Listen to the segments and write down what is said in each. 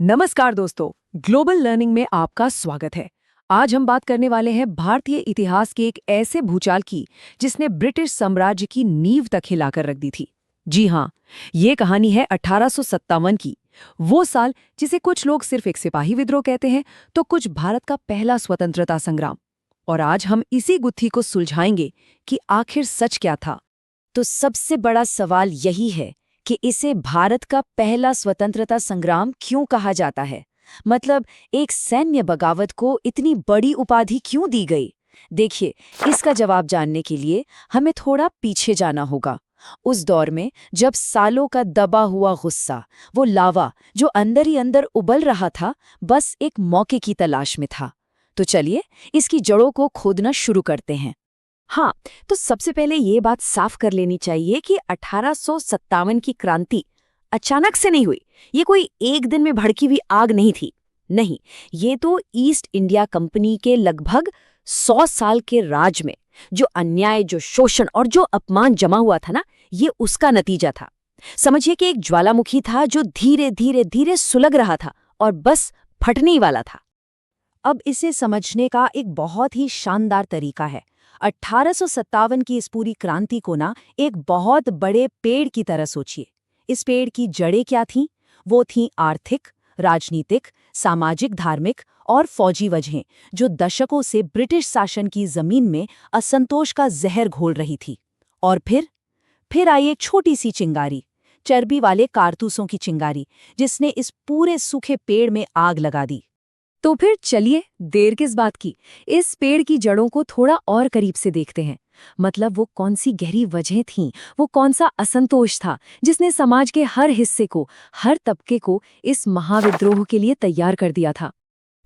नमस्कार दोस्तों, global learning में आपका स्वागत है। आज हम बात करने वाले हैं भारतीय इतिहास के एक ऐसे भूचाल की जिसने ब्रिटिश साम्राज्य की नींव तक हिलाकर रख दी थी। जी हाँ, ये कहानी है 1857 की। वो साल जिसे कुछ लोग सिर्फ एक सिपाही विद्रोह कहते हैं तो कुछ भारत का पहला स्वतंत्रता संग्राम। और आज हम इसी गुत्थी को सुलझाएंगे कि आखिर सच क्या था। तो सबसे बड़ा सवाल यही है कि इसे भारत का पहला स्वतंत्रता संग्राम क्यों कहा जाता है। मतलब एक सैन्य बगावत को इतनी बड़ी उपाधि क्यों दी गई। देखिए, इसका जवाब जानने के लिए हमें थोड़ा पीछे जाना होगा, उस दौर में जब सालों का दबा हुआ गुस्सा, वो लावा जो अंदर ही अंदर उबल रहा था, बस एक मौके की तलाश में था। तो चलिए इसकी जड़ों को खोदना शुरू करते हैं। हाँ, तो सबसे पहले ये बात साफ कर लेनी चाहिए कि 1857 की क्रांति अचानक से नहीं हुई। ये कोई एक दिन में भड़की हुई आग नहीं थी। नहीं, ये तो ईस्ट इंडिया कंपनी के लगभग 100 साल के राज में जो अन्याय, जो शोषण और जो अपमान जमा हुआ था ना, ये उसका नतीजा था। समझिए कि एक ज्वालामुखी था जो धीरे धीरे धीरे सुलग रहा था और बस फटने ही वाला था। अब इसे समझने का एक बहुत ही शानदार तरीका है। 1857 की इस पूरी क्रांति को ना एक बहुत बड़े पेड़ की तरह सोचिए। इस पेड़ की जड़ें क्या थीं? वो थीं आर्थिक, राजनीतिक, सामाजिक, धार्मिक और फौजी वजहें जो दशकों से ब्रिटिश शासन की जमीन में असंतोष का जहर घोल रही थी। और फिर आई एक छोटी सी चिंगारी, चर्बी वाले कारतूसों की चिंगारी, जिसने इस पूरे सूखे पेड़ में आग लगा दी। तो फिर चलिए, देर किस बात की, इस पेड़ की जड़ों को थोड़ा और करीब से देखते हैं। मतलब वो कौन सी गहरी वजह थीं, वो कौन सा असंतोष था जिसने समाज के हर हिस्से को, हर तबके को इस महाविद्रोह के लिए तैयार कर दिया था।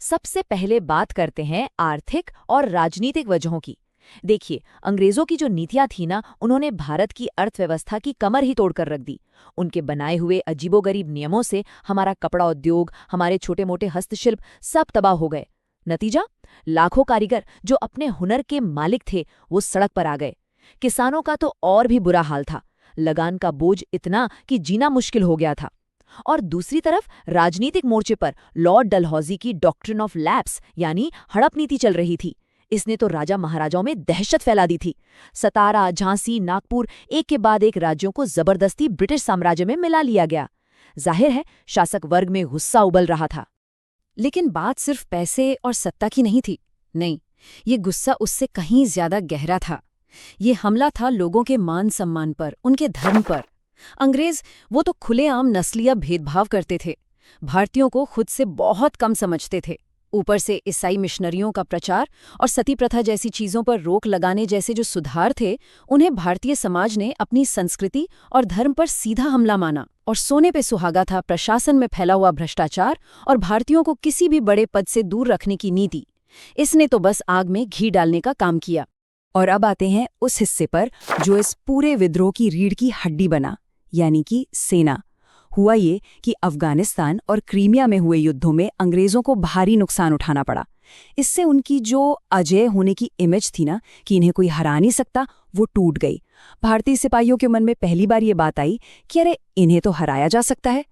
सबसे पहले बात करते हैं आर्थिक और राजनीतिक वजहों की। देखिए, अंग्रेजों की जो नीतियां थी ना, उन्होंने भारत की अर्थव्यवस्था की कमर ही तोड़कर रख दी। उनके बनाए हुए अजीबोगरीब नियमों से हमारा कपड़ा उद्योग, हमारे छोटे मोटे हस्तशिल्प सब तबाह हो गए। नतीजा, लाखों कारीगर जो अपने हुनर के मालिक थे वो सड़क पर आ गए। किसानों का तो और भी बुरा हाल था। लगान का बोझ इतना कि जीना मुश्किल हो गया था। और दूसरी तरफ राजनीतिक मोर्चे पर लॉर्ड डलहौजी की डॉक्ट्रिन ऑफ लैप्स यानी हड़प नीति चल रही थी। इसने तो राजा महाराजाओं में दहशत फैला दी थी। सतारा, झांसी, नागपुर एक के बाद एक राज्यों को जबरदस्ती ब्रिटिश साम्राज्य में मिला लिया गया। जाहिर है, शासक वर्ग में गुस्सा उबल रहा था। लेकिन बात सिर्फ पैसे और सत्ता की नहीं थी। नहीं, ये गुस्सा उससे कहीं ज्यादा गहरा था। ये हमला था लोगों के मान सम्मान पर, उनके धर्म पर। अंग्रेज वो तो खुलेआम नस्लीय भेदभाव करते थे, भारतीयों को खुद से बहुत कम समझते थे। ऊपर से ईसाई मिशनरियों का प्रचार और सती प्रथा जैसी चीजों पर रोक लगाने जैसे जो सुधार थे, उन्हें भारतीय समाज ने अपनी संस्कृति और धर्म पर सीधा हमला माना। और सोने पे सुहागा था प्रशासन में फैला हुआ भ्रष्टाचार और भारतीयों को किसी भी बड़े पद से दूर रखने की नीति। इसने तो बस आग में घी डालने का काम किया। और अब आते हैं उस हिस्से पर जो इस पूरे विद्रोह की रीढ़ की हड्डी बना, यानी कि सेना। हुआ ये कि अफगानिस्तान और क्रीमिया में हुए युद्धों में अंग्रेजों को भारी नुकसान उठाना पड़ा। इससे उनकी जो अजेय होने की इमेज थी ना, कि इन्हें कोई हरा नहीं सकता, वो टूट गई। भारतीय सिपाहियों के मन में पहली बार ये बात आई कि अरे, इन्हें तो हराया जा सकता है।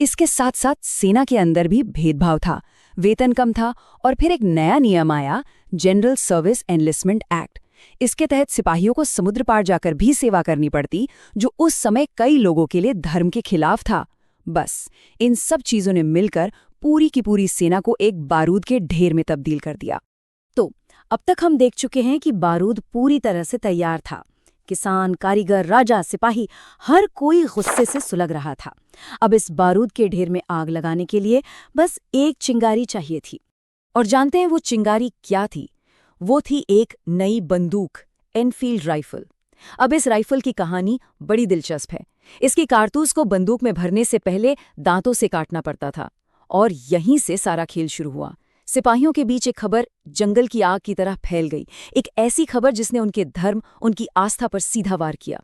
इसके साथ साथ सेना के अंदर भी भेदभाव था, वेतन कम था और फिर एक नया नियम आया, जनरल सर्विस एनलिस्टमेंट एक्ट। इसके तहत सिपाहियों को समुद्र पार जाकर भी सेवा करनी पड़ती, जो उस समय कई लोगों के लिए धर्म के खिलाफ था। बस इन सब चीजों ने मिलकर पूरी की पूरी सेना को एक बारूद के ढेर में तब्दील कर दिया। तो अब तक हम देख चुके हैं कि बारूद पूरी तरह से तैयार था। किसान, कारीगर, राजा, सिपाही, हर कोई गुस्से से सुलग रहा था। अब इस बारूद के ढेर में आग लगाने के लिए बस एक चिंगारी चाहिए थी। और जानते हैं वो चिंगारी क्या थी? वो थी एक नई बंदूक, एनफील्ड राइफल। अब इस राइफल की कहानी बड़ी दिलचस्प है। इसकी कारतूस को बंदूक में भरने से पहले दांतों से काटना पड़ता था, और यहीं से सारा खेल शुरू हुआ। सिपाहियों के बीच एक खबर जंगल की आग की तरह फैल गई, एक ऐसी खबर जिसने उनके धर्म, उनकी आस्था पर सीधा वार किया।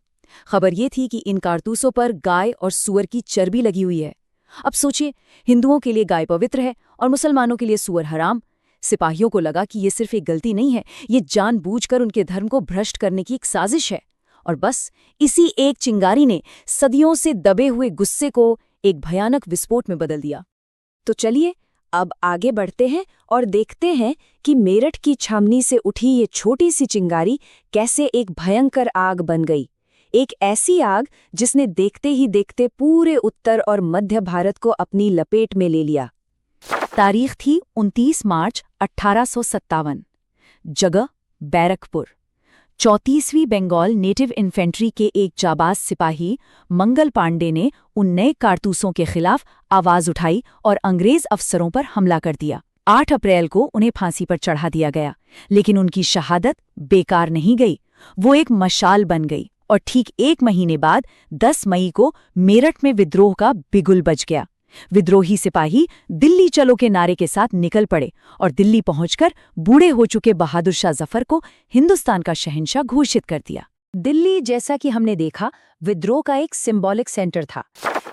खबर ये थी कि इन कारतूसों पर गाय और सूअर की चर्बी लगी हुई है। अब सोचिए, हिंदुओं के लिए गाय पवित्र है और मुसलमानों के लिए सूअर हराम। सिपाहियों को लगा कि ये सिर्फ एक गलती नहीं है, ये जानबूझकर उनके धर्म को भ्रष्ट करने की एक साजिश है। और बस इसी एक चिंगारी ने सदियों से दबे हुए गुस्से को एक भयानक विस्फोट में बदल दिया। तो चलिए अब आगे बढ़ते हैं और देखते हैं कि मेरठ की छावनी से उठी ये छोटी सी चिंगारी कैसे एक भयंकर आग बन गई। एक ऐसी आग जिसने देखते ही देखते पूरे उत्तर और मध्य भारत को अपनी लपेट में ले लिया। तारीख थी 29 मार्च 1857। जगह बैरकपुर। 34वीं बंगाल नेटिव इन्फेंट्री के एक जाबाज सिपाही मंगल पांडे ने उन नए कारतूसों के खिलाफ आवाज उठाई और अंग्रेज अफसरों पर हमला कर दिया। 8 अप्रैल को उन्हें फांसी पर चढ़ा दिया गया, लेकिन उनकी शहादत बेकार नहीं गई। वो एक मशाल बन गई और ठीक 1 महीने बाद 10 मई को मेरठ में विद्रोह का बिगुल बज गया। विद्रोही सिपाही दिल्ली चलो के नारे के साथ निकल पड़े और दिल्ली पहुंचकर बूढ़े हो चुके बहादुर शाह जफर को हिंदुस्तान का शहंशाह घोषित कर दिया। दिल्ली, जैसा कि हमने देखा, विद्रोह का एक सिंबॉलिक सेंटर था।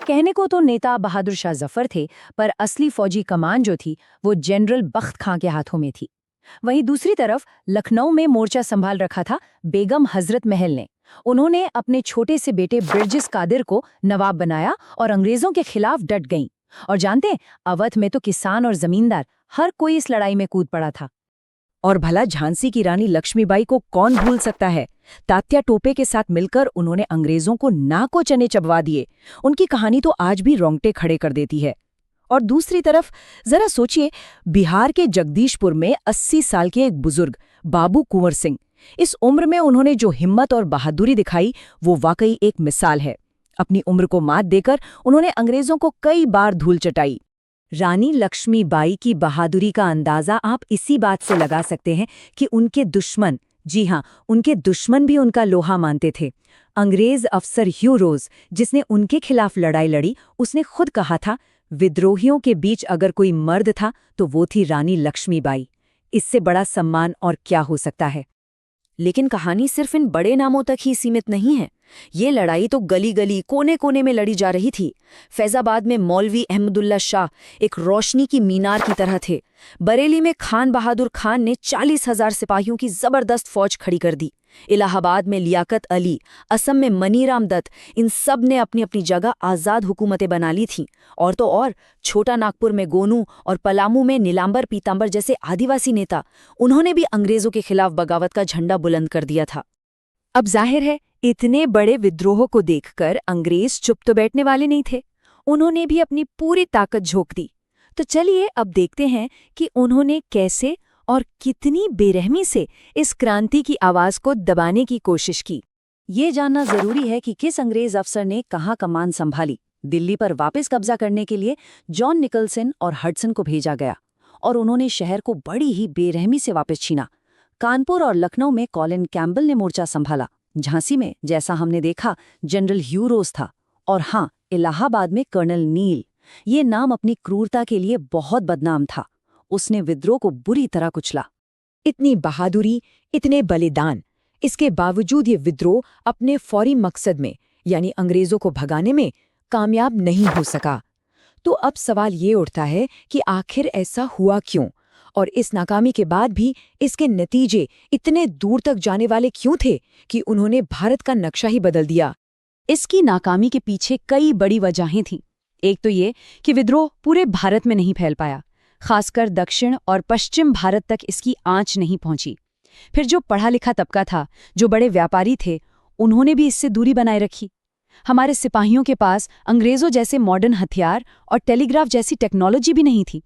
कहने को तो नेता बहादुर शाह जफर थे, पर असली फौजी कमान जो थी वो जनरल बख्त खां के हाथों में थी। वहीं दूसरी तरफ लखनऊ में मोर्चा संभाल रखा था बेगम हजरत महल ने। उन्होंने अपने छोटे से बेटे बिरजिस कादिर को नवाब बनाया और अंग्रेजों के खिलाफ डट गईं। और जानते, अवध में तो किसान और जमींदार हर कोई इस लड़ाई में कूद पड़ा था। और भला झांसी की रानी लक्ष्मीबाई को कौन भूल सकता है। तात्या टोपे के साथ मिलकर उन्होंने अंग्रेजों को नाको चने चबवा दिए। उनकी कहानी तो आज भी रोंगटे खड़े कर देती है। और दूसरी तरफ जरा सोचिए, बिहार के जगदीशपुर में 80 साल के एक बुजुर्ग बाबू कुंवर सिंह, इस उम्र में उन्होंने जो हिम्मत और बहादुरी दिखाई वो वाकई एक मिसाल है। अपनी उम्र को मात देकर उन्होंने अंग्रेजों को कई बार धूल चटाई। रानी लक्ष्मीबाई की बहादुरी का अंदाजा आप इसी बात से लगा सकते हैं कि उनके दुश्मन, जी हाँ, उनके दुश्मन भी उनका लोहा मानते थे। अंग्रेज अफसर ह्यू रोज, जिसने उनके खिलाफ लड़ाई लड़ी, उसने खुद कहा था, विद्रोहियों के बीच अगर कोई मर्द था तो वो थी रानी लक्ष्मीबाई। इससे बड़ा सम्मान और क्या हो सकता है। लेकिन कहानी सिर्फ इन बड़े नामों तक ही सीमित नहीं है। ये लड़ाई तो गली गली, कोने कोने में लड़ी जा रही थी। फैजाबाद में मौलवी अहमदुल्ला शाह एक रोशनी की मीनार की तरह थे। बरेली में खान बहादुर खान ने 40,000 सिपाहियों की जबरदस्त फौज खड़ी कर दी। इलाहाबाद में लियाकत अली, असम में मनीराम दत्त, इन सब ने अपनी अपनी जगह आज़ाद हुकूमतें बना ली थीं। और तो और छोटा नागपुर में गोनू और पलामू में नीलांबर पीतांबर जैसे आदिवासी नेता, उन्होंने भी अंग्रेजों के खिलाफ बगावत का झंडा बुलंद कर दिया था। अब जाहिर है, इतने बड़े विद्रोह को देखकर अंग्रेज चुप तो बैठने वाले नहीं थे। उन्होंने भी अपनी पूरी ताकत झोंक दी। तो चलिए अब देखते हैं कि उन्होंने कैसे और कितनी बेरहमी से इस क्रांति की आवाज को दबाने की कोशिश की। ये जानना जरूरी है कि किस अंग्रेज अफसर ने कहाँ कमान संभाली। दिल्ली पर वापस कब्जा करने के लिए जॉन निकलसन और हडसन को भेजा गया और उन्होंने शहर को बड़ी ही बेरहमी से वापस छीना। कानपुर और लखनऊ में कॉलिन कैम्पबेल ने मोर्चा संभाला। झांसी में, जैसा हमने देखा, जनरल ह्यू रोज था। और हाँ, इलाहाबाद में कर्नल नील, ये नाम अपनी क्रूरता के लिए बहुत बदनाम था। उसने विद्रोह को बुरी तरह कुचला। इतनी बहादुरी, इतने बलिदान, इसके बावजूद ये विद्रोह अपने फौरी मकसद में, यानी अंग्रेजों को भगाने में, कामयाब नहीं हो सका। तो अब सवाल ये उठता है कि आखिर ऐसा हुआ क्यों, और इस नाकामी के बाद भी इसके नतीजे इतने दूर तक जाने वाले क्यों थे कि उन्होंने भारत का नक्शा ही बदल दिया। इसकी नाकामी के पीछे कई बड़ी वजहें थीं। एक तो ये कि विद्रोह पूरे भारत में नहीं फैल पाया, खासकर दक्षिण और पश्चिम भारत तक इसकी आंच नहीं पहुंची। फिर जो पढ़ा लिखा तबका था, जो बड़े व्यापारी थे, उन्होंने भी इससे दूरी बनाए रखी। हमारे सिपाहियों के पास अंग्रेजों जैसे मॉडर्न हथियार और टेलीग्राफ जैसी टेक्नोलॉजी भी नहीं थी।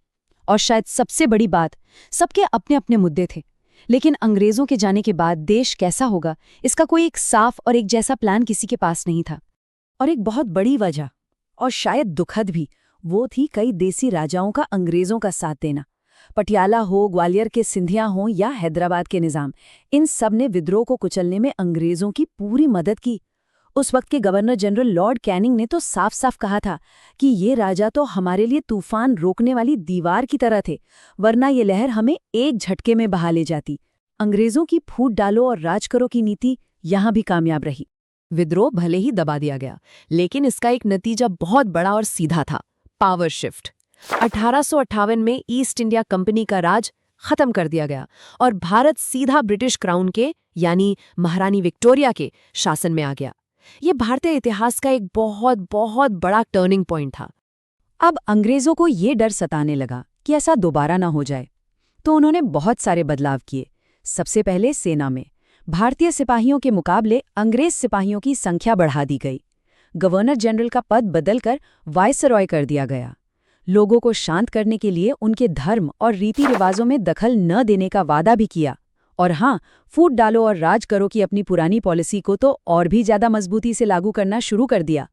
और शायद सबसे बड़ी बात, सबके अपने अपने मुद्दे थे। लेकिन अंग्रेजों के जाने के बाद देश कैसा होगा, इसका कोई एक साफ और एक जैसा प्लान किसी के पास नहीं था। और एक बहुत बड़ी वजह, और शायद दुखद भी, वो थी कई देसी राजाओं का अंग्रेजों का साथ देना। पटियाला हो, ग्वालियर के सिंधिया हो या हैदराबाद के निजाम, इन सब ने विद्रोह को कुचलने में अंग्रेजों की पूरी मदद की। उस वक्त के गवर्नर जनरल लॉर्ड कैनिंग ने तो साफ साफ कहा था कि ये राजा तो हमारे लिए तूफान रोकने वाली दीवार की तरह थे, वरना ये लहर हमें एक झटके में बहा ले जाती। अंग्रेजों की फूट डालो और राज करो की नीति यहाँ भी कामयाब रही। विद्रोह भले ही दबा दिया गया, लेकिन इसका एक नतीजा बहुत बड़ा और सीधा था, पावर शिफ्ट। 1858 में ईस्ट इंडिया कंपनी का राज खत्म कर दिया गया और भारत सीधा ब्रिटिश क्राउन के, यानी महारानी विक्टोरिया के शासन में आ गया। ये भारतीय इतिहास का एक बहुत बहुत बड़ा टर्निंग पॉइंट था। अब अंग्रेजों को ये डर सताने लगा कि ऐसा दोबारा ना हो जाए, तो उन्होंने बहुत सारे बदलाव किए। सबसे पहले सेना में भारतीय सिपाहियों के मुकाबले अंग्रेज सिपाहियों की संख्या बढ़ा दी गई। गवर्नर जनरल का पद बदलकर वायसरॉय कर दिया गया। लोगों को शांत करने के लिए उनके धर्म और रीति रिवाजों में दखल न देने का वादा भी किया। और हाँ, फूट डालो और राज करो की अपनी पुरानी पॉलिसी को तो और भी ज्यादा मजबूती से लागू करना शुरू कर दिया।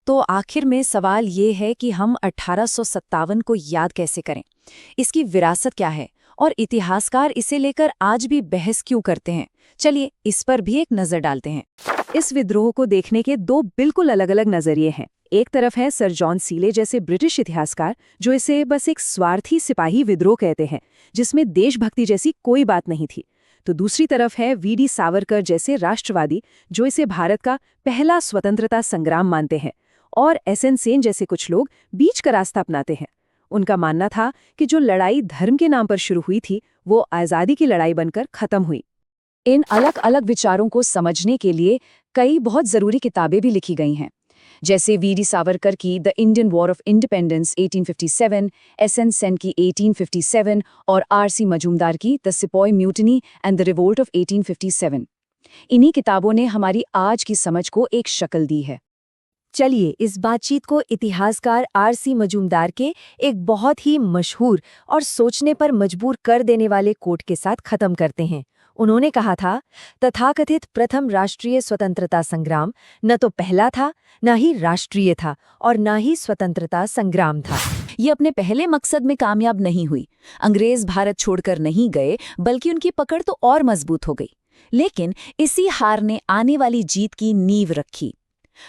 तो आखिर में सवाल ये है कि हम 1857 को याद कैसे करें? इसकी विरासत क्या है और इतिहासकार इसे लेकर आज भी बहस क्यों करते हैं? चलिए इस पर भी एक नज़र डालते हैं। इस विद्रोह को देखने के दो बिल्कुल अलग-अलग नज़रिए हैं। एक तरफ है सर जॉन सीले जैसे ब्रिटिश इतिहासकार, जो इसे बस एक स्वार्थी सिपाही विद्रोह कहते हैं, जिसमें देशभक्ति जैसी कोई बात नहीं थी। तो दूसरी तरफ है वीडी सावरकर जैसे राष्ट्रवादी, जो इसे भारत का पहला स्वतंत्रता संग्राम मानते हैं। और एसएन सेन जैसे कुछ लोग बीच का रास्ता अपनाते हैं। उनका मानना था कि जो लड़ाई धर्म के नाम पर शुरू हुई थी, वो आज़ादी की लड़ाई बनकर खत्म हुई। इन अलग-अलग विचारों को समझने के लिए कई बहुत ज़रूरी किताबें भी लिखी गई हैं, जैसे वीडी सावरकर की the Indian war of independence 1857, SN Sen की 1857 और आरसी मजूमदार की the sepoy mutiny and the revolt of 1857। इन्हीं किताबों ने हमारी आज की समझ को एक शक्ल दी है। चलिए इस बातचीत को इतिहासकार आरसी मजूमदार के एक बहुत ही मशहूर और सोचने पर मजबूर कर देने वाले कोट के साथ खत्म करते हैं। उन्होंने कहा था, तथाकथित प्रथम राष्ट्रीय स्वतंत्रता संग्राम न तो पहला था, न ही राष्ट्रीय था और न ही स्वतंत्रता संग्राम था। ये अपने पहले मकसद में कामयाब नहीं हुई। अंग्रेज भारत छोड़कर नहीं गए, बल्कि उनकी पकड़ तो और मजबूत हो गई। लेकिन इसी हार ने आने वाली जीत की नींव रखी।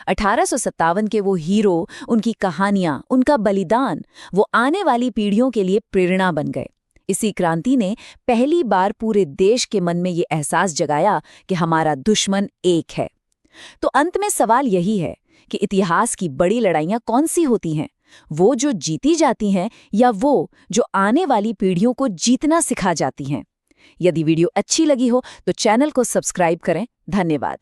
1857 के वो हीरो, उनकी कहानियां, उनका बलिदान, वो आने वाली पीढ़ियों के लिए प्रेरणा बन गए। इसी क्रांति ने पहली बार पूरे देश के मन में ये एहसास जगाया कि हमारा दुश्मन एक है। तो अंत में सवाल यही है कि इतिहास की बड़ी लड़ाइयां कौन सी होती हैं? वो जो जीती जाती हैं या वो जो आने वाली पीढ़ियों को जीतना सिखा जाती हैं? यदि वीडियो अच्छी लगी हो तो चैनल को सब्सक्राइब करें। धन्यवाद।